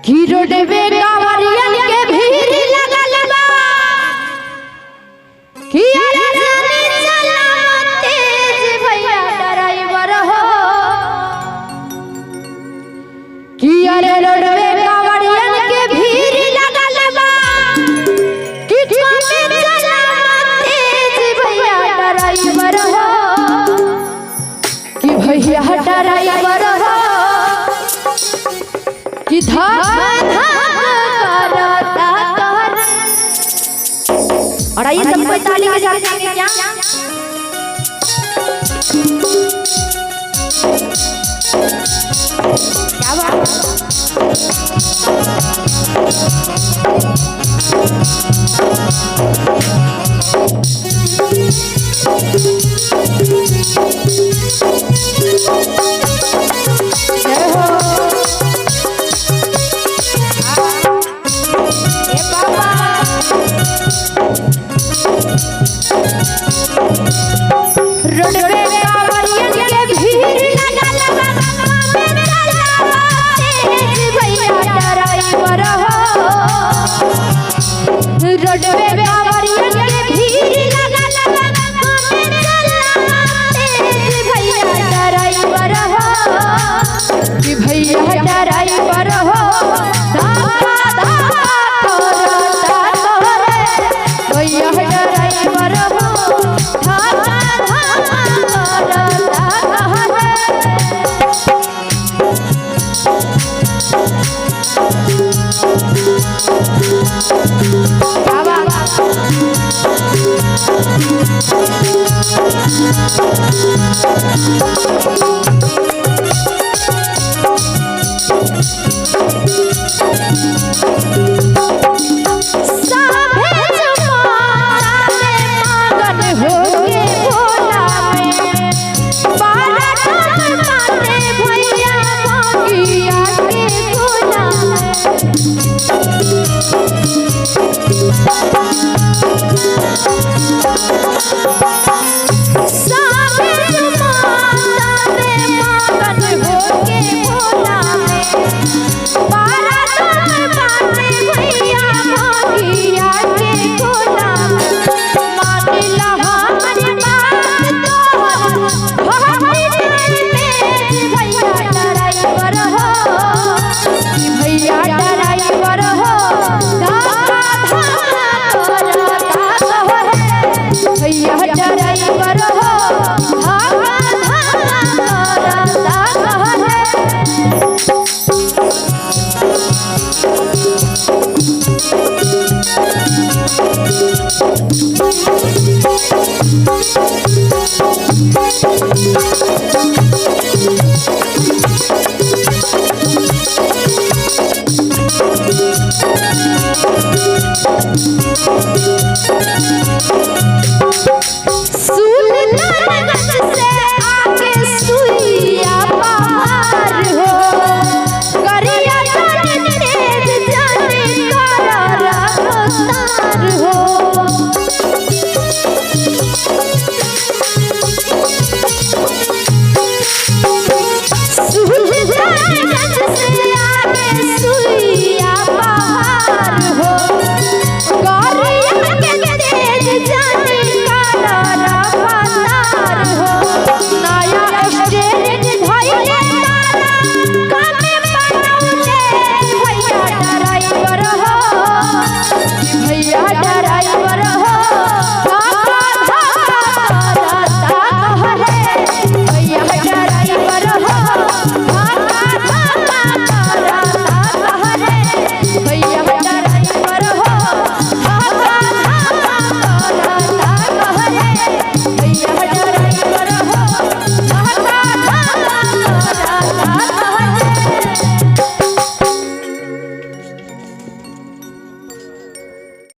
की रोडवे कांवरियन के भीड़ लगल बा कि अरे जानी चलावत तेज भैया ड्राइवर हो कि अरे रोडवे कांवरियन के भीड़ लगल बा कि कमे चलावत तेज भैया ड्राइवर हो कि भैया ड्राइवर हो कि और आइए सब कोई ताली के साथ गाएंगे क्या? क्या बात? जय हो रोडवे कांवरियन के भीड़ लगल बा कमे चलावत तेज भैया ड्राइवर हो रोडवे कांवरियन के भीड़ लगल बा कमे चलावत तेज भैया ड्राइवर हो कि भैया ड्राइवर हो धाका धाका करता तोरे भैया ड्राइवर हो धाका धाका करता Thank you.